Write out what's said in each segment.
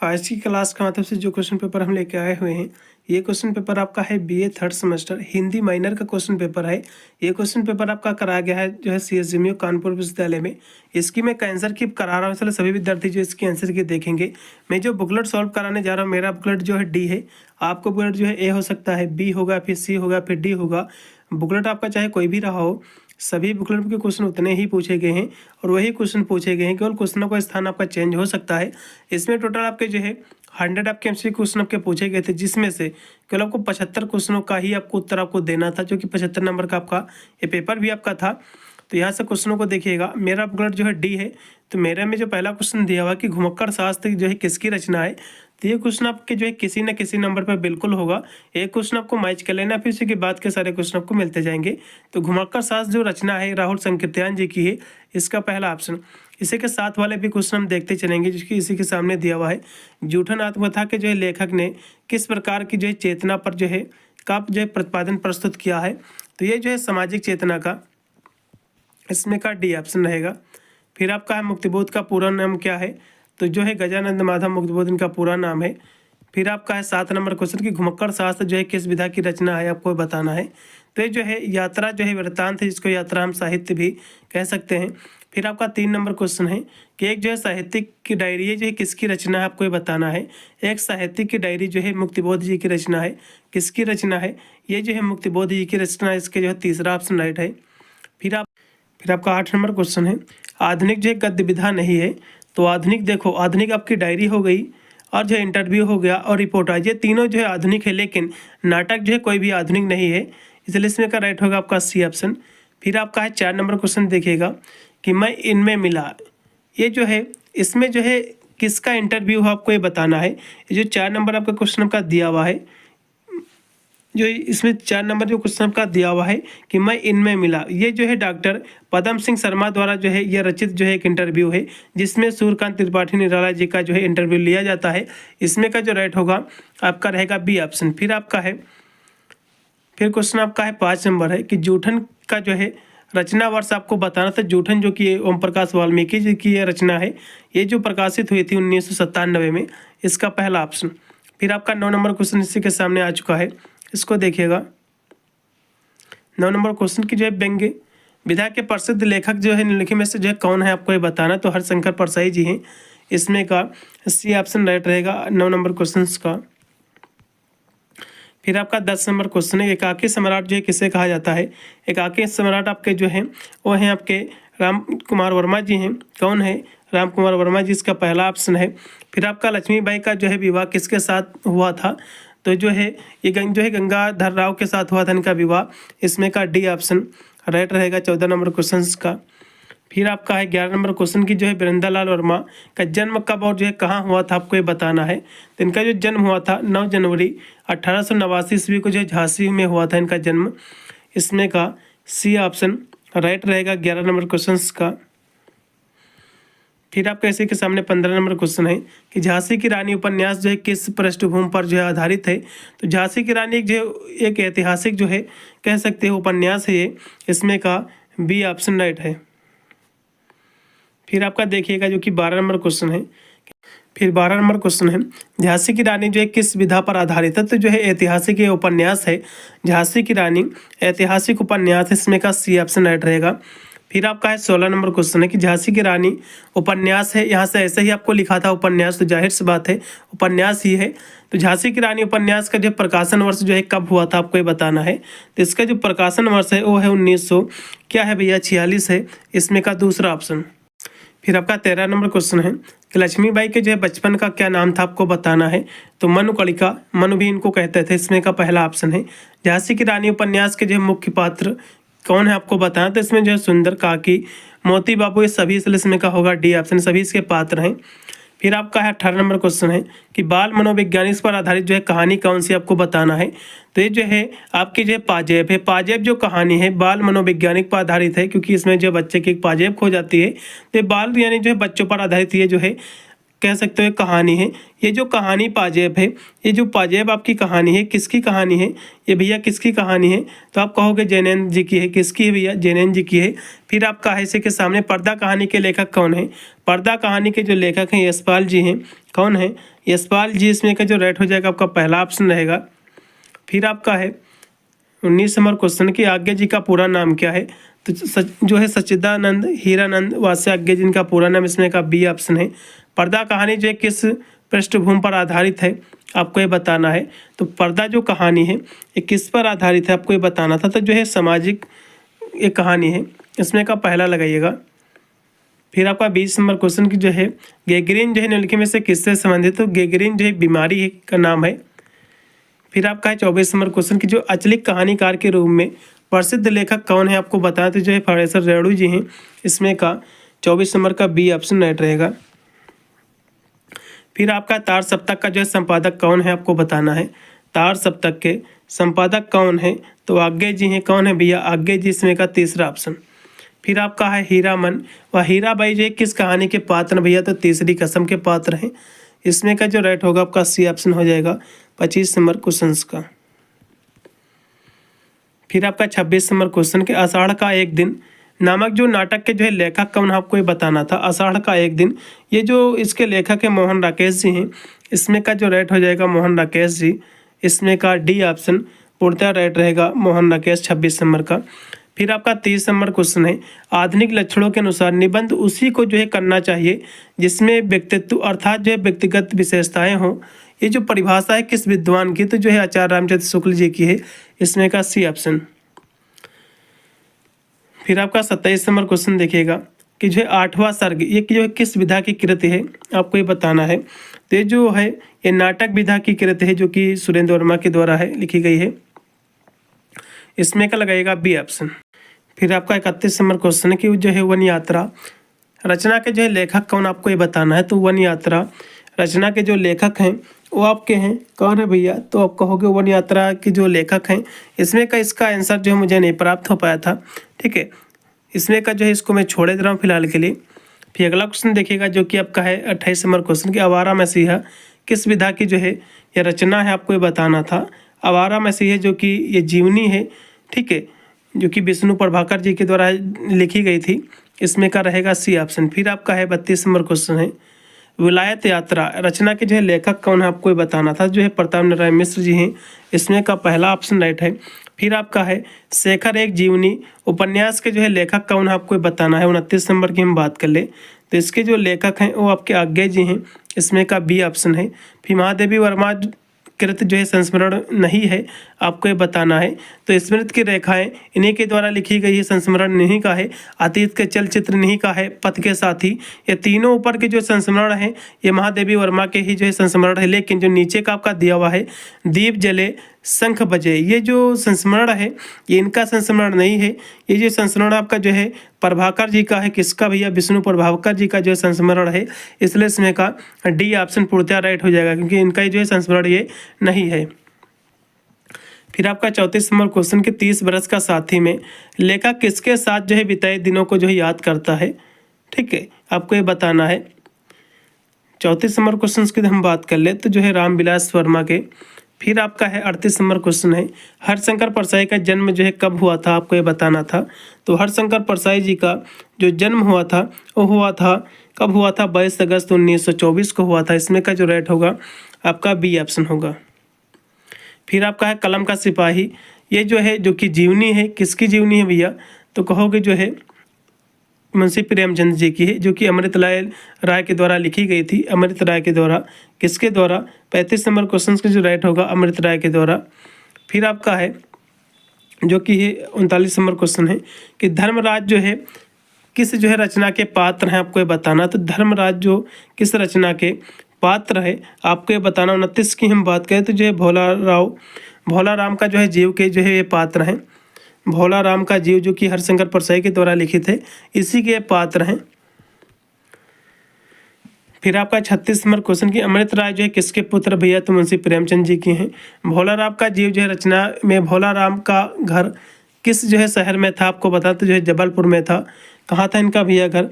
आज की क्लास का मतलब से जो क्वेश्चन पेपर हम लेके आए हुए हैं, ये क्वेश्चन पेपर आपका है BA third semester Hindi minor का क्वेश्चन पेपर है। ये क्वेश्चन पेपर आपका कराया गया है जो है CSMU कानपुर विश्वविद्यालय में। इसकी मैं आंसर की करा रहा हूँ, इसलिए सभी विद्यार्थी जो इसकी आंसर की देखेंगे। मैं जो बुकलेट सॉल्व कराने जा रहा हूँ, मेरा बुकलेट जो है डी है, आपको बुकलेट जो है ए हो सकता है, बी होगा, फिर सी होगा, फिर डी होगा। बुकलेट आपका चाहे कोई भी रहा हो, सभी बुकलेट के क्वेश्चन उतने ही पूछे गए हैं और वही क्वेश्चन पूछे गए हैं, केवल क्वेश्चनों का स्थान आपका चेंज हो सकता है। इसमें टोटल आपके जो है 100 आपके MCQ क्वेश्चन आपके पूछे गए थे, जिसमें से केवल आपको 75 क्वेश्चनों का ही आपको उत्तर आपको देना था, जो कि 75 नंबर का आपका ये पेपर भी आपका था। तो यहाँ से क्वेश्चनों को देखिएगा, मेरा बुकलेट जो है डी है, तो मेरे में जो पहला क्वेश्चन दिया हुआ कि घुमक्कड़ शास्त्र जो है किसकी रचना है, तो ये क्वेश्चन आपके जो है किसी न किसी नंबर पर बिल्कुल होगा। एक क्वेश्चन आपको मैच कर लेना, फिर उसी के बाद के सारे क्वेश्चन आपको मिलते जाएंगे। तो घुमक्कड़ शास्त्र जो रचना है राहुल संकीर्तन जी की है, इसका पहला ऑप्शन। इसी के साथ वाले भी क्वेश्चन हम देखते चलेंगे, जिसकी इसी के सामने दिया हुआ है। जूठन आत्मकथा के जो है लेखक ने किस प्रकार की जो है चेतना पर जो है का जो है प्रतिपादन प्रस्तुत किया है, तो ये जो है सामाजिक चेतना का, इसमें का डी ऑप्शन रहेगा। फिर आपका है मुक्तिबोध का पूरा नाम क्या है, तो जो है गजानंद माधव मुक्तिबोध इनका पूरा नाम है। फिर आपका है 7 नंबर क्वेश्चन कि घुमक्कड़ शास्त्र जो है किस विधा की रचना है, आपको बताना है। तो ये जो है यात्रा जो है वृत्तांत है, जिसको यात्रा हम साहित्य भी कह सकते हैं। फिर आपका 3 नंबर क्वेश्चन है कि एक जो है साहित्यिक की डायरी है जो है किसकी रचना है, आपको ये बताना है। एक साहित्यिक की डायरी जो है मुक्तिबोध जी की रचना है, किसकी रचना है, ये जो है मुक्तिबोध जी की रचना है, इसके जो है तीसरा ऑप्शन राइट है। फिर आपका 8 नंबर क्वेश्चन है आधुनिक जो है गद्य विधा नहीं है, तो आधुनिक देखो, आधुनिक आपकी डायरी हो गई और जो है इंटरव्यू हो गया और रिपोर्टाज, ये तीनों जो है आधुनिक है, लेकिन नाटक जो है कोई भी आधुनिक नहीं है, इसलिए इसमें का राइट होगा आपका सी ऑप्शन। फिर आपका है 4 नंबर क्वेश्चन देखिएगा कि मैं इनमें मिला, ये जो है इसमें जो है किसका इंटरव्यू हो, आपको ये बताना है। ये जो 4 नंबर आपका क्वेश्चन आपका दिया हुआ है, जो इसमें 4 नंबर जो क्वेश्चन आपका दिया हुआ है कि मैं इनमें मिला, ये जो है डॉक्टर पदम सिंह शर्मा द्वारा जो है यह रचित जो है एक इंटरव्यू है, जिसमें सूर्यकांत त्रिपाठी निराला जी का जो है इंटरव्यू लिया जाता है। इसमें का जो राइट होगा आपका रहेगा बी ऑप्शन। फिर क्वेश्चन आपका है 5 नंबर है कि जूठन का जो है रचना वर्ष आपको बताना था। जूठन जो कि ओम प्रकाश वाल्मीकि जी की ये रचना है, ये जो प्रकाशित हुई थी 1997 में, इसका पहला ऑप्शन। फिर आपका 9 नंबर क्वेश्चन इसी के सामने आ चुका है, इसको देखिएगा। 9 नंबर क्वेश्चन की जो है व्यंग्य विधा के प्रसिद्ध लेखक जो है निम्नलिखित में से जो है कौन है, आपको ये बताना। तो हरिशंकर परसाई जी हैं, इसमें का सी ऑप्शन राइट रहेगा 9 नंबर क्वेश्चन का। फिर आपका 10 नंबर क्वेश्चन है एकाकी सम्राट जो है किसे कहा जाता है। एकाकी सम्राट आपके जो है वो हैं आपके राम कुमार वर्मा जी हैं। कौन है, राम कुमार वर्मा जी, इसका पहला ऑप्शन है। फिर आपका लक्ष्मीबाई का जो है विवाह किसके साथ हुआ था, तो जो है ये जो है गंगाधर राव के साथ हुआ था इनका विवाह, इसमें का डी ऑप्शन राइट रहेगा 14 नंबर क्वेश्चन का। फिर आपका है 11 नंबर क्वेश्चन की जो है वीरेंद्रलाल वर्मा का जन्म कब और जो है कहाँ हुआ था, आपको ये बताना है। तो इनका जो जन्म हुआ था 9 जनवरी 1889 ईस्वी को जो है झांसी में हुआ था इनका जन्म, इसमें का सी ऑप्शन राइट रहेगा 11 नंबर क्वेश्चन का। फिर आपका इसी के सामने 15 नंबर क्वेश्चन है कि झांसी की रानी उपन्यास जो है किस पृष्ठभूमि पर जो है आधारित है। तो झांसी की रानी जो एक ऐतिहासिक जो है कह सकते हैं उपन्यास है ये, इसमें का बी ऑप्शन राइट है। फिर आपका देखिएगा जो कि 12 नंबर क्वेश्चन है। फिर 12 नंबर क्वेश्चन है झांसी की रानी जो है किस विधा पर आधारित है, तो जो है ऐतिहासिक ये उपन्यास है, झांसी की रानी ऐतिहासिक उपन्यास, इसमें का सी ऑप्शन राइट रहेगा। फिर आपका है 16 नंबर क्वेश्चन है कि झांसी की रानी उपन्यास है, यहाँ से ऐसे ही आपको लिखा था उपन्यास, तो जाहिर सी बात है उपन्यास ही है। तो झांसी की रानी उपन्यास का जो प्रकाशन वर्ष जो है कब हुआ था, आपको ये बताना है। तो इसका जो प्रकाशन वर्ष है वो है 1900 क्या है भैया 46 है, इसमें का दूसरा ऑप्शन। फिर आपका 13 नंबर क्वेश्चन है कि लक्ष्मीबाई के जो है बचपन का क्या नाम था, आपको बताना है। तो मनुकलिका, मनु भी इनको कहते थे, इसमें का पहला ऑप्शन है। झांसी की रानी उपन्यास के जो है मुख्य पात्र कौन है, आपको बताना। तो इसमें जो है सुंदर, काकी, मोती बाबू, ये सभी इसमें का होगा डी ऑप्शन, सभी इसके पात्र हैं। फिर आपका है 18 नंबर क्वेश्चन है कि बाल मनोवैज्ञानिक पर आधारित जो है कहानी कौन सी, आपको बताना है। तो ये जो है आपकी जो है पाजेब है, पाजेब जो कहानी है बाल मनोवैज्ञानिक पर आधारित है, क्योंकि इसमें जो बच्चे की एक पाजेब खो जाती है, तो बाल यानी जो है बच्चों पर आधारित ये जो है कह सकते हो कहानी है। ये जो कहानी पाजेब है, ये जो पाजेब आपकी कहानी है, किसकी कहानी है ये भैया, किसकी कहानी है? तो आप कहोगे जैनेन्द्र जी की है। किसकी है भैया? जैनेन्द्र जी की है। फिर आपका है इसी के सामने पर्दा कहानी के लेखक कौन है? पर्दा कहानी के जो लेखक हैं यशपाल जी हैं। कौन है? यशपाल जी। इसमें का जो राइट हो जाएगा आपका पहला ऑप्शन रहेगा। फिर आपका है 19 नंबर क्वेश्चन कि आज्ञा जी का पूरा नाम क्या है? तो जो है सच्चिदानंद हीरानंद वास्य आज्ञा जी का पूरा नाम, इसमें का बी ऑप्शन है। पर्दा कहानी जो है किस पृष्ठभूमि पर आधारित है आपको ये बताना है। तो पर्दा जो कहानी है ये किस पर आधारित है आपको ये बताना था। तो जो है सामाजिक ये कहानी है, इसमें का पहला लगाइएगा। फिर आपका 20 नंबर क्वेश्चन की जो है गैंग्रीन जो है निम्नलिखित में से किससे संबंधित? तो गैंग्रीन जो है बीमारी का नाम है। फिर आपका है 24 नंबर क्वेश्चन की जो अचलिक कहानीकार के रूप में प्रसिद्ध लेखक कौन है आपको बताना। तो जो है प्रोफेसर रेणु जी हैं। इसमें का 24 नंबर का बी ऑप्शन राइट रहेगा। फिर आपका तार सप्तक का जो है संपादक कौन है आपको बताना है। तार सप्तक के संपादक कौन है? तो आज्ञा जी हैं। कौन है भैया? आज्ञा जी। इसमें का तीसरा ऑप्शन। फिर आपका है हीरामन व हीराबाई जो है किस कहानी के पात्र भैया? तो तीसरी कसम के पात्र हैं। इसमें का जो राइट होगा आपका सी ऑप्शन हो जाएगा 25 नंबर क्वेश्चन का। फिर आपका 26 नंबर क्वेश्चन के आषाढ़ का एक दिन नामक जो नाटक के जो है लेखक कौन है आपको ये बताना था। आषाढ़ का एक दिन, ये जो इसके लेखक है मोहन राकेश जी हैं। इसमें का जो राइट हो जाएगा मोहन राकेश जी। इसमें का डी ऑप्शन पूर्णतः राइट रहेगा, मोहन राकेश 26 नंबर का। फिर आपका 30 नंबर क्वेश्चन है आधुनिक लक्षणों के अनुसार निबंध उसी को जो है करना चाहिए जिसमें व्यक्तित्व अर्थात जो है व्यक्तिगत विशेषताएं हों। ये जो परिभाषा है किस विद्वान की? तो जो है आचार्य रामचंद्र शुक्ल जी की है। इसमें का सी ऑप्शन। फिर आपका 27 नंबर क्वेश्चन देखिएगा कि जो है 8वां सर्ग ये जो है किस विधा की कृति है आपको ये बताना है। तो ये जो है ये नाटक विधा की कृति है जो कि सुरेंद्र वर्मा के द्वारा है लिखी गई है। इसमें का लगाइएगा बी ऑप्शन। फिर आपका 31 नंबर क्वेश्चन है कि जो है वन यात्रा रचना के जो है लेखक कौन आपको ये बताना है। तो वन यात्रा रचना के जो लेखक हैं वो आपके हैं। कौन है भैया? तो आप कहोगे वन यात्रा के जो लेखक हैं। इसमें का इसका आंसर जो है मुझे नहीं प्राप्त हो पाया था। ठीक है, इसमें का जो है इसको मैं छोड़े दे रहा हूँ फिलहाल के लिए। फिर अगला क्वेश्चन देखिएगा जो कि आपका है 28 नंबर क्वेश्चन कि आवारा मसीहा किस विधा की जो है यह रचना है आपको ये बताना था। आवारा मसीहा जो कि ये जीवनी है, ठीक है, जो कि विष्णु प्रभाकर जी के द्वारा लिखी गई थी। इसमें का रहेगा सी ऑप्शन। फिर आपका है 32 नंबर क्वेश्चन है विलायत यात्रा रचना के जो है लेखक कौन है आपको ये बताना था। जो है प्रताप नारायण मिश्र जी हैं। इसमें का पहला ऑप्शन राइट है। फिर आपका है शेखर एक जीवनी उपन्यास के जो है लेखक कौन है आपको ये बताना है। 29 नंबर की हम बात कर ले तो इसके जो लेखक हैं वो आपके आज्ञा जी हैं। इसमें का बी ऑप्शन है। फिर महादेवी वर्मा कृत जो है संस्मरण नहीं है आपको ये बताना है। तो स्मृत की रेखाएं इन्हीं के द्वारा लिखी गई है, संस्मरण नहीं का है। अतीत के चलचित्र नहीं का है, पथ के साथी, ये तीनों ऊपर के जो संस्मरण है ये महादेवी वर्मा के ही जो है संस्मरण है। लेकिन जो नीचे का आपका दिया हुआ है दीप जले शंख बजे, ये जो संस्मरण है ये इनका संस्मरण नहीं है। ये जो संस्मरण आपका जो है प्रभाकर जी का है। किसका भैया? विष्णु प्रभाकर जी का जो है संस्मरण है। इसलिए इसमें का डी ऑप्शन पूर्णतः राइट हो जाएगा क्योंकि इनका जो है संस्मरण ये नहीं है। फिर आपका 34 नंबर क्वेश्चन के 30 बरस का साथी में लेखक किसके साथ जो है बिताए दिनों को जो है याद करता है। ठीक है, आपको ये बताना है। 34 नंबर क्वेश्चन की हम बात कर ले तो जो है रामविलास वर्मा के। फिर आपका है 38 नंबर क्वेश्चन है हरिशंकर परसाई का जन्म जो है कब हुआ था आपको ये बताना था। तो हरिशंकर परसाई जी का जो जन्म हुआ था वो हुआ था कब हुआ था? 22 अगस्त 1924 को हुआ था। इसमें का जो राइट होगा आपका बी ऑप्शन होगा। फिर आपका है कलम का सिपाही, ये जो है जो कि जीवनी है, किसकी जीवनी है भैया? तो कहोगे जो है मुंशी प्रेमचंद जी की है जो कि अमृतलाल राय के द्वारा लिखी गई थी। अमृत राय के द्वारा, किसके द्वारा? 35 नंबर क्वेश्चन का जो राइट होगा अमृत राय के द्वारा। फिर आपका है जो कि 39 नंबर क्वेश्चन है कि धर्मराज जो है किस जो है रचना के पात्र हैं आपको ये बताना। तो धर्मराज जो किस रचना के पात्र है आपको ये बताना। 29 की हम बात करें तो जो है भोला राम का जो है जीव के जो है ये पात्र हैं। भोला राम का जीव जो कि हरिशंकर परसाई के द्वारा लिखित है, इसी के पात्र हैं। फिर आपका 36 नंबर क्वेश्चन की अमृत राय जो है किसके पुत्र भैया? तो मुंशी प्रेमचंद जी की हैं। भोला राम का जीव जो है रचना में भोला राम का घर किस जो है शहर में था आपको बता। तो जो है जबलपुर में था। कहाँ था इनका भैया घर,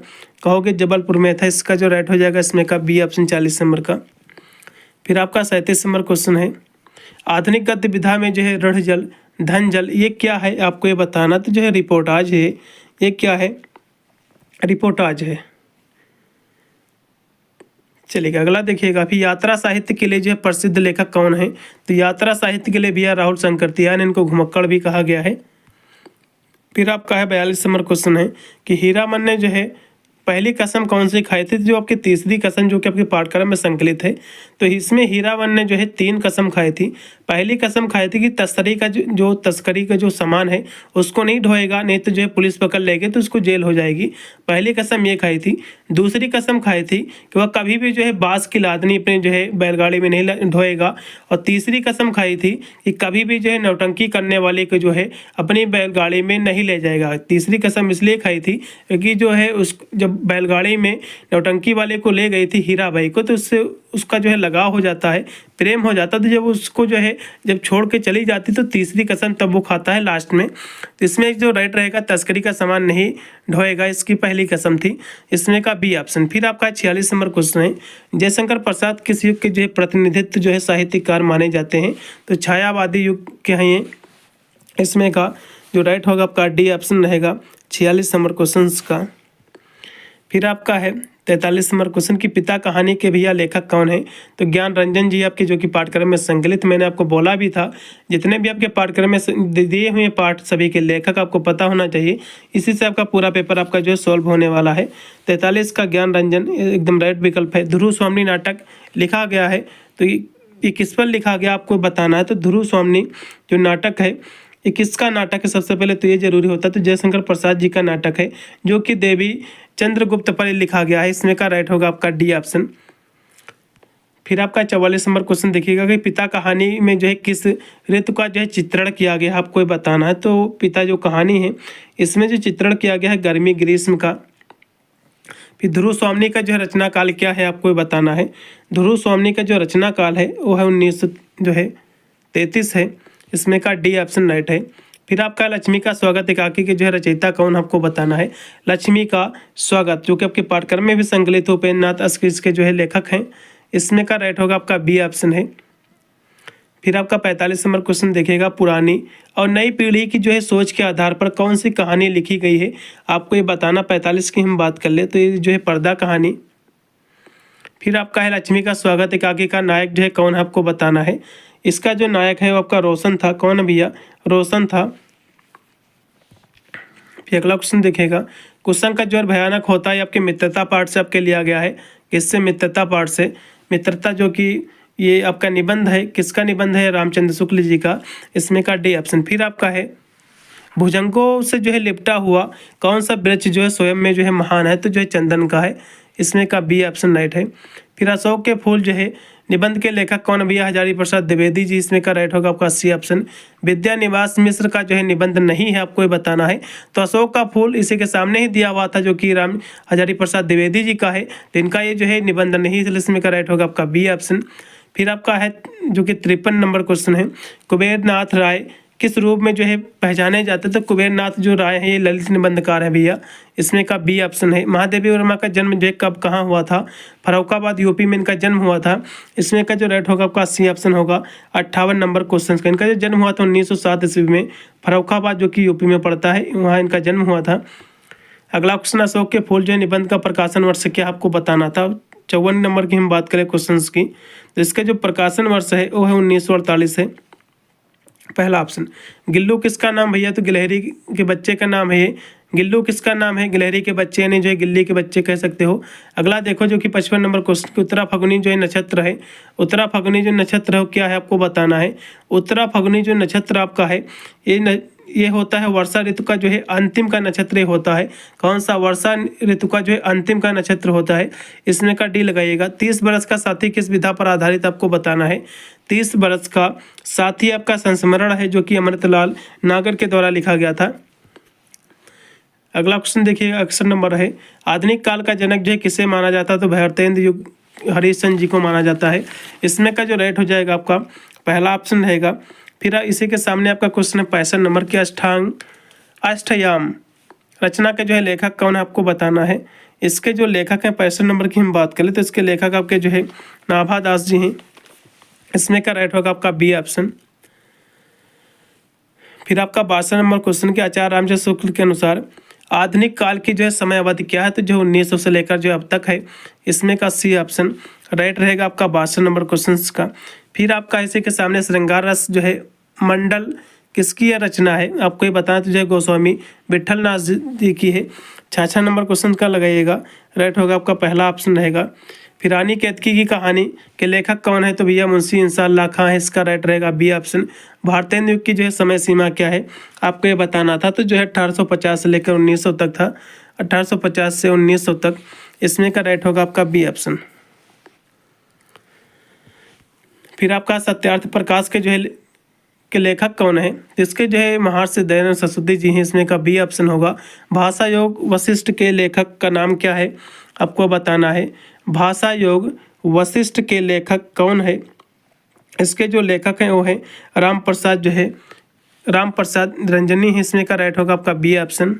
कहोगे जबलपुर में था। इसका जो राइट हो जाएगा इसमें का बी ऑप्शन 40 नंबर का। फिर आपका 37 नंबर क्वेश्चन है, आधुनिक गद्य विधा में जो है ऋण जल धन जल ये क्या है आपको ये बताना। तो जो है रिपोर्टाज है, ये क्या है, रिपोर्टाज है। चलिएगा अगला देखिएगा, फिर यात्रा साहित्य के लिए जो है प्रसिद्ध लेखक कौन है। तो यात्रा साहित्य के लिए भैया राहुल शंकरतियान, इनको घुमक्कड़ भी कहा गया है। फिर आपका है 42 नंबर क्वेश्चन है कि हीरामन ने जो है पहली कसम कौन सी खाई थी। जो आपकी तीसरी कसम जो कि आपके पाठ्यक्रम में संकलित है, तो इसमें हीरामन ने जो है 3 कसम खाई थी। पहली कसम खाई थी कि तस्करी का तस्करी का जो सामान है उसको नहीं ढोएगा, नहीं तो जो है पुलिस पकड़ लेगी तो उसको जेल हो जाएगी। पहली कसम ये खाई थी। दूसरी कसम खाई थी कि वह कभी भी जो है बांस की लादनी अपने जो है बैलगाड़ी में नहीं ढोएगा। और तीसरी कसम खाई थी कि कभी भी जो है नौटंकी करने वाले को जो है अपनी बैलगाड़ी में नहीं ले जाएगा। तीसरी कसम इसलिए खाई थी क्योंकि जो है उस जब बैलगाड़ी में नौटंकी वाले को ले गई थी हीराबाई को, तो उससे उसका जो है लगाव हो जाता है, प्रेम हो जाता। तो जब उसको जो है जब छोड़ के चली जाती तो तीसरी कसम तब वो खाता है लास्ट में। तो इसमें जो राइट रहेगा तस्करी का सामान नहीं ढोएगा, इसकी पहली कसम थी, इसमें का बी ऑप्शन। फिर आपका 46 नंबर क्वेश्चन है, जयशंकर प्रसाद किस युग के जो है प्रतिनिधित्व जो है साहित्यकार माने जाते हैं। तो छायावादी युग के हैं ये, इसमें का जो राइट होगा आपका डी ऑप्शन रहेगा 46 नंबर क्वेश्चन का। फिर आपका है 43 नंबर क्वेश्चन की पिता कहानी के भैया लेखक कौन है। तो ज्ञान रंजन जी आपके जो कि पाठ्यक्रम में संकलित, मैंने आपको बोला भी था जितने भी आपके पाठ्यक्रम में दिए हुए पाठ सभी के लेखक आपको पता होना चाहिए, इसी से आपका पूरा पेपर आपका जो है सॉल्व होने वाला है। 43 का ज्ञान रंजन एकदम राइट विकल्प है। ध्रुव स्वामी नाटक लिखा गया है, तो ये किस पर लिखा गया आपको बताना है। तो ध्रुव स्वामी जो नाटक है ये किसका नाटक है, सबसे पहले तो ये जरूरी होता है। तो जयशंकर प्रसाद जी का नाटक है जो कि देवी चंद्रगुप्त पर लिखा गया है, इसमें का राइट होगा आपका डी ऑप्शन। फिर आपका 44 नंबर क्वेश्चन देखिएगा कि पिता कहानी में जो है किस ऋतु का जो है चित्रण किया गया है आपको ये बताना है। तो पिता जो कहानी है इसमें जो चित्रण किया गया है गर्मी ग्रीष्म का। फिर ध्रुव स्वामी का जो है रचना काल क्या है आपको ये बताना है। ध्रुव स्वामी का जो रचना काल है वो है 1933 है, इसमें का डी ऑप्शन राइट है। फिर आपका लक्ष्मी का स्वागत एकाकी के जो है रचयिता कौन आपको बताना है। लक्ष्मी का स्वागत जो कि आपके पाठ्यक्रम में भी संकलित हो, उपेंद्रनाथ अस्किस के जो है लेखक हैं, इसमें का राइट होगा आपका बी ऑप्शन है। फिर आपका 45 नंबर क्वेश्चन देखिएगा, पुरानी और नई पीढ़ी की जो है सोच के आधार पर कौन सी कहानी लिखी गई है आपको ये बताना। 45 की हम बात कर ले तो ये जो है पर्दा कहानी। फिर आपका है लक्ष्मी का स्वागत एकाकी का नायक जो है कौन आपको बताना है। इसका जो नायक है वो आपका रोशन था। कौन भैया, रोशन था। फिर अगला क्वेश्चन देखेगा, क्वेश्चन का जो है भयानक होता है आपके मित्रता पाठ से आपके लिया गया है। किससे, मित्रता पाठ से। मित्रता जो कि ये आपका निबंध है, किसका निबंध है, रामचंद्र शुक्ल जी का, इसमें का डी ऑप्शन। फिर आपका है भुजंगों से जो है लिपटा हुआ कौन सा वृक्ष जो है स्वयं में जो है महान है। तो जो है चंदन का है, इसमें का बी ऑप्शन राइट है। फिर अशोक के फूल जो है निबंध के लेखक कौन भैया, हजारी प्रसाद द्विवेदी जी, इसमें का राइट होगा आपका सी ऑप्शन। विद्या निवास मिश्र का जो है निबंध नहीं है आपको ये बताना है। तो अशोक का फूल इसी के सामने ही दिया हुआ था जो कि राम हजारी प्रसाद द्विवेदी जी का है, तो इनका ये जो है निबंध नहीं, इसलिए इसमें का राइट होगा आपका बी ऑप्शन। फिर आपका है जो कि 53 नंबर क्वेश्चन है, कुबेरनाथ राय किस रूप में जो है पहचाने जाते। तो कुबेरनाथ जो राय है ये ललित निबंधकार है भैया, इसमें का बी ऑप्शन है। महादेवी वर्मा का जन्म जो है कब कहाँ हुआ था, फर्रुखाबाद यूपी में इनका जन्म हुआ था, इसमें का जो राइट होगा आपका सी ऑप्शन होगा। 58 नंबर क्वेश्चन का इनका जो जन्म हुआ था 1907 ईस्वी में, फर्रुखाबाद जो कि यूपी में पड़ता है, वहाँ इनका जन्म हुआ था। अगला क्वेश्चन, अशोक के फूल जो है निबंध का प्रकाशन वर्ष क्या आपको बताना था। 54 नंबर की हम बात करें क्वेश्चन की, तो इसका जो प्रकाशन वर्ष है वो है 1948 है, पहला ऑप्शन। गिल्लू किसका नाम भैया, तो गिलहरी के बच्चे का नाम है ये। गिल्लू किसका नाम है, गिलहरी के बच्चे, यानी जो है गिल्ली के बच्चे कह सकते हो। अगला देखो जो कि 55 नंबर क्वेश्चन, उत्तरा फगुनी जो है नक्षत्र है। उत्तरा फगुनी जो नक्षत्र है क्या है आपको बताना है। उत्तरा फगुनी जो नक्षत्र आपका है ये होता है वर्षा ऋतु का जो है अंतिम का नक्षत्र होता है। कौन सा, वर्षा ऋतु का जो है अंतिम का नक्षत्र होता है, इसमें का डी लगाइएगा। 30 बरस का साथी किस विधा पर आधारित आपको बताना है। 30 बरस का साथी आपका संस्मरण है जो कि अमृतलाल नागर के द्वारा लिखा गया था। अगला क्वेश्चन देखिए, अक्षर नंबर है, आधुनिक काल का जनक जो है किसे माना जाता है। तो भारतेंद्र युग हरिश्चंद्र जी को माना जाता है, इसमें का जो राइट हो जाएगा आपका पहला ऑप्शन रहेगा। फिर इसी के सामने आपका क्वेश्चन है 65 नंबर की, अष्टयाम रचना के जो है लेखक कौन है आपको बताना है। इसके जो लेखक हैं 65 नंबर की हम बात करें तो इसके लेखक आपके जो है नाभा दास जी हैं। इसमें का राइट होगा आपका बी ऑप्शन। फिर आपका 62 नंबर क्वेश्चन के आचार्य रामचंद्र शुक्ल के अनुसार आधुनिक काल की जो है समय अवधि क्या है, तो जो 1900 से लेकर जो अब तक है, इसमें का सी ऑप्शन राइट रहेगा आपका 62 नंबर क्वेश्चन का। फिर आपका इसी के सामने श्रृंगार रस जो है मंडल किसकी यह रचना है, आपको ये बताना तो जो है गोस्वामी विठल नाथ जी की है। 66 नंबर क्वेश्चन का लगाइएगा, राइट होगा आपका पहला ऑप्शन रहेगा। फिर रानी केतकी की कहानी के लेखक कौन है, तो भैया मुंशी इंसाल्लाह खां है, इसका राइट रहेगा बी ऑप्शन। भारतेंदु युग की जो है समय सीमा क्या है आपको ये बताना था, तो जो है 1850 से लेकर 1900 तक था, 1850 से 1900 तक। इसमें का राइट होगा आपका बी ऑप्शन। फिर आपका सत्यार्थ प्रकाश के जो है के लेखक कौन है, इसके जो है महर्षि दयानंद सरस्वती जी हैं, इसमें का बी ऑप्शन होगा। भाषा योग वशिष्ठ के लेखक का नाम क्या है आपको बताना है। भाषा योग वशिष्ठ के लेखक कौन है, इसके जो लेखक हैं वो है राम प्रसाद जो है राम प्रसाद रंजनी है, इसमें का राइट होगा आपका बी ऑप्शन।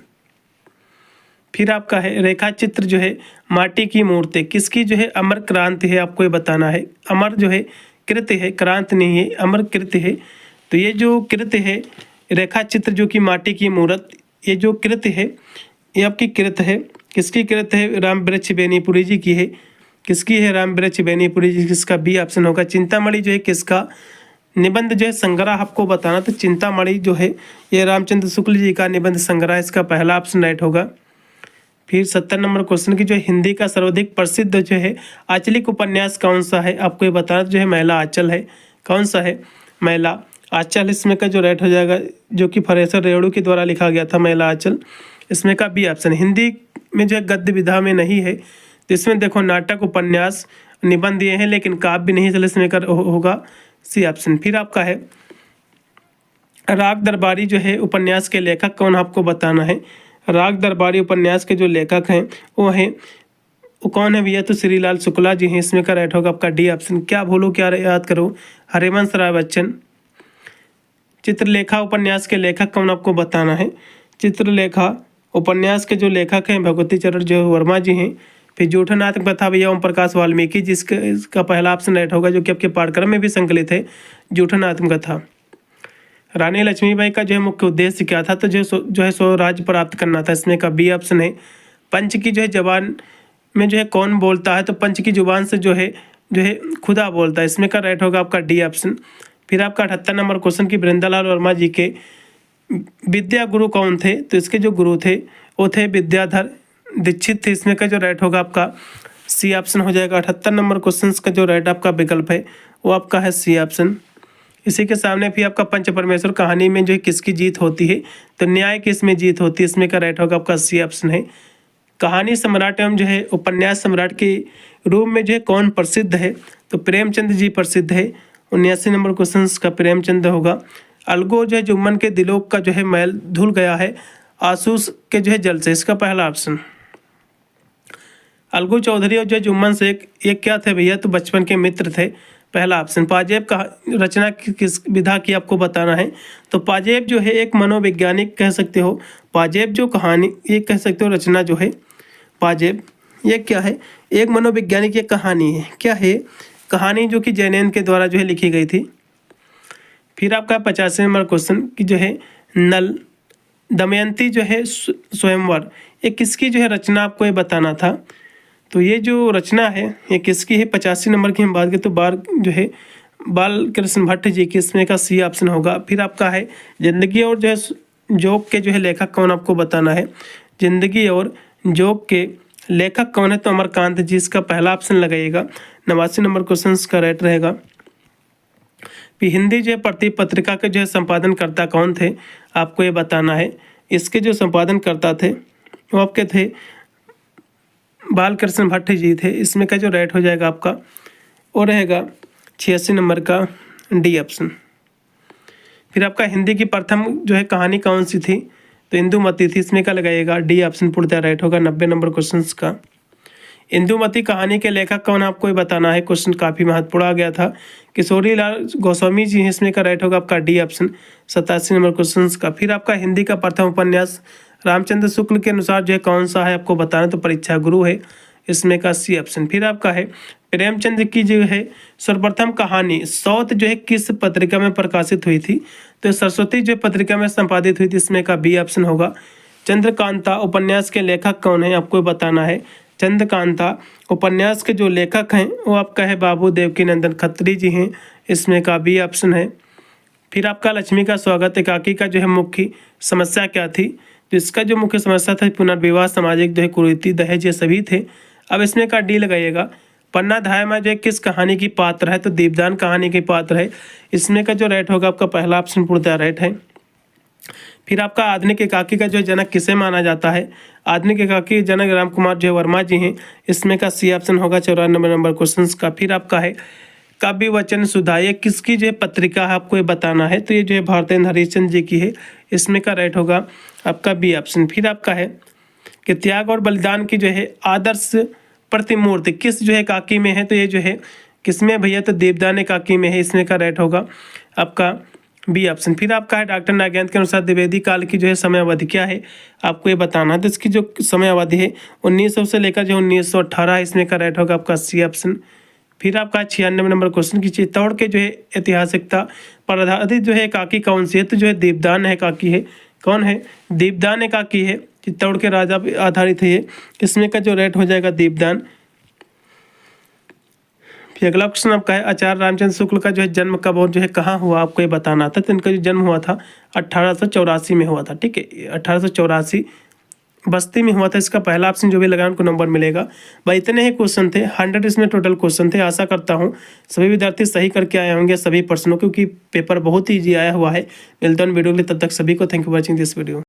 फिर आपका है रेखा चित्र जो है माटी की मूर्ति किसकी जो है अमर क्रांति है, आपको ये बताना है। अमर जो है कृत्य है, क्रांति नहीं है, अमर कृत्य है। तो ये जो कृत्य है रेखा चित्र जो कि माटी की मूर्त, ये जो कृत्य है ये आपकी कृत्य है, किसकी कृत्य है, राम वृक्ष बेनीपुरी जी की है। किसकी है, राम वृक्ष बेनीपुरी जी, किसका बी ऑप्शन होगा। चिंतामणि जो है किसका निबंध जो है संग्रह आपको बताना, तो चिंतामणि जो है ये रामचंद्र शुक्ल जी का निबंध संग्रह, इसका पहला ऑप्शन राइट होगा। फिर 70 नंबर क्वेश्चन की जो हिंदी का सर्वाधिक प्रसिद्ध जो है आंचलिक उपन्यास कौन सा है, आपको ये बताना, जो है महिला आंचल है। कौन सा है, महिला आंचल। इसमें का जो राइट हो जाएगा जो कि फरेसर रेवड़ू के द्वारा लिखा गया था, महिला आंचल, इसमें का बी ऑप्शन। हिंदी में जो है गद्य विधा में नहीं है, तो इसमें देखो नाटक उपन्यास निबंध ये हैं, लेकिन काव्य भी नहीं, चले इसमें का होगा सी ऑप्शन। फिर आपका है राग दरबारी जो है उपन्यास के लेखक कौन आपको बताना है। राग दरबारी उपन्यास के जो लेखक हैं वो कौन है भैया, तो श्रीलाल शुक्ला जी हैं, इसमें का राइट होगा आपका डी ऑप्शन। क्या भूलो क्या याद करो, हरिवंश राय बच्चन। चित्रलेखा उपन्यास के लेखक कौन आपको बताना है। चित्रलेखा उपन्यास के जो लेखक हैं भगवती चरण जो वर्मा जी हैं। फिर जूठन कथा भैया ओम प्रकाश वाल्मीकि, इसका पहला ऑप्शन राइट होगा, जो कि आपके पाठ्यक्रम में भी संकलित है, जूठन आत्मकथा। रानी लक्ष्मीबाई का जो है मुख्य उद्देश्य क्या था, तो जो है स्वराज्य प्राप्त करना था, इसमें का बी ऑप्शन है। पंच की जो है जबान में जो है कौन बोलता है, तो पंच की जुबान से जो है खुदा बोलता है, इसमें का राइट होगा आपका डी ऑप्शन। फिर आपका 78 नंबर क्वेश्चन की वृंदालाल वर्मा जी के विद्या गुरु कौन थे, तो इसके जो गुरु थे वो थे विद्याधर दीक्षित थे, इसमें का जो राइट होगा आपका सी ऑप्शन हो जाएगा। 78 नंबर क्वेश्चन का जो राइट आपका विकल्प है वो आपका है सी ऑप्शन। इसी के सामने फिर आपका पंच परमेश्वर कहानी में जो है किसकी जीत होती है, तो न्याय की इसमें जीत होती है, इसमें का राइट होगा आपका सी ऑप्शन है। कहानी सम्राट एवं जो है उपन्यास सम्राट के रूप में जो है कौन प्रसिद्ध है, तो प्रेमचंद जी प्रसिद्ध है। 79 नंबर क्वेश्चन का प्रेमचंद होगा। अलगो जो है जुम्मन के दिलों का जो है मैल धुल गया है आसूस के जो है जल से, इसका पहला ऑप्शन। अलगू चौधरी और जो जुम्मन से एक क्या थे भैया, तो बचपन के मित्र थे, पहला ऑप्शन। पाजेब का रचना किस विधा की आपको बताना है, तो पाजेब जो है एक मनोवैज्ञानिक कह सकते हो। पाजेब जो कहानी ये कह सकते हो रचना जो है पाजेब ये क्या है, एक मनोवैज्ञानिक ये कहानी है, क्या है कहानी, जो कि जैनेन्द्र के द्वारा जो है लिखी गई थी। फिर आपका 85 नंबर क्वेश्चन की जो है नल दमयंती जो है स्वयंवर, ये किसकी जो है रचना आपको ये बताना था। तो ये जो रचना है ये किसकी है, 85 नंबर की हम बात करें तो जो है बाल कृष्ण भट्ट जी की, इसमें का सी ऑप्शन होगा। फिर आपका है जिंदगी और जो है जोक के जो है लेखक कौन आपको बताना है। जिंदगी और जोक के लेखक कौन है, तो अमरकांत जी, इसका पहला ऑप्शन लगाइएगा। 89 नंबर क्वेश्चन का राइट रहेगा। फिर हिंदी जो है प्रति पत्रिका के जो है संपादन करता कौन थे, आपको ये बताना है। इसके जो संपादन करता थे वो आपके थे बालकृष्ण भट्ट जी थे, इसमें का जो राइट हो जाएगा आपका वो रहेगा 86 नंबर का डी ऑप्शन। फिर आपका हिंदी की प्रथम जो है कहानी कौन सी थी, तो इंदुमती थी, इसमें का लगाइएगा डी ऑप्शन पूर्णतः राइट होगा 90 नंबर क्वेश्चन का। इंदुमती कहानी के लेखक कौन आपको ये बताना है, क्वेश्चन काफ़ी महत्वपूर्ण आ गया था, किशोरी लाल गोस्वामी जी हैं, इसमें का राइट होगा आपका डी ऑप्शन 87 नंबर क्वेश्चन का। फिर आपका हिंदी का प्रथम उपन्यास रामचंद्र शुक्ल के अनुसार जो है कौन सा है आपको बताना, तो परीक्षा गुरु है, इसमें का सी ऑप्शन। फिर आपका है प्रेमचंद की जो है सर्वप्रथम कहानी सौत जो है किस पत्रिका में प्रकाशित हुई थी, तो सरस्वती जो पत्रिका में संपादित हुई थी, इसमें का बी ऑप्शन होगा। चंद्रकांता उपन्यास के लेखक कौन है आपको बताना है। चंद्रकांता उपन्यास के जो लेखक हैं वो आपका है बाबू देवकीनंदन खत्री जी हैं, इसमें का बी ऑप्शन है। फिर आपका लक्ष्मी का स्वागत एकाकी का जो है मुख्य समस्या क्या थी, तो इसका जो मुख्य समस्या था पुनर्विवाह, सामाजिक जो है कुरीति, दहेज, ये सभी थे। अब इसमें का डी लगाइएगा। पन्ना धायमा जो है किस कहानी की पात्र है, तो दीपदान कहानी की पात्र है, इसमें का जो राइट होगा आपका पहला ऑप्शन पूर्णतः राइट है। फिर आपका आधुनिक एकाकी का जो जनक किसे माना जाता है, आधुनिक एकाकी के जनक राम कुमार जो वर्मा जी हैं, इसमें का सी ऑप्शन होगा 94 नंबर क्वेश्चन का। फिर आपका है काव्य वचन सुधा, ये किसकी जो है पत्रिका है आपको ये बताना है, तो ये जो है भारतेंद्र हरिश्चंद्र जी की है, इसमें का राइट होगा आपका बी ऑप्शन। फिर आपका है कि त्याग और बलिदान की जो है आदर्श प्रतिमूर्ति किस जो है एकाकी में है, तो ये जो है किसमें भैया, तो दीपदान एकाकी में है, इसमें का राइट होगा आपका बी ऑप्शन। फिर आपका है डॉक्टर नागेंद्र के अनुसार द्विवेदी काल की जो है समय अवधि क्या है आपको ये बताना है, तो इसकी जो समय अवधि है 1900 से लेकर जो 1918, इसमें का राइट होगा आपका सी ऑप्शन। फिर आपका 96 नंबर क्वेश्चन की चित्तौड़ के जो है ऐतिहासिकता पर आधारित जो है एकाकी कौन सी है, तो जो है दीपदान एकाकी है। कौन है, दीपदान एकाकी है, चित्तौड़ के राजा पर आधारित है ये, इसमें का जो राइट हो जाएगा दीपदान। फिर अगला क्वेश्चन आपका है आचार्य रामचंद्र शुक्ल का जो है जन्म कब और जो है कहाँ हुआ आपको ये बताना था, तो इनका जो जन्म हुआ था 1884 में हुआ था, ठीक है, 1884 बस्ती में हुआ था। इसका पहला ऑप्शन जो भी लगा उनको नंबर मिलेगा। भाई इतने ही क्वेश्चन थे, 100 इसमें टोटल क्वेश्चन थे। आशा करता हूँ सभी विद्यार्थी सही करके आए होंगे सभी प्रश्नों, क्योंकि पेपर बहुत ही ईजी आया हुआ है। मिलता हूँ वीडियो के लिए, तब तक सभी को thank you for watching this video.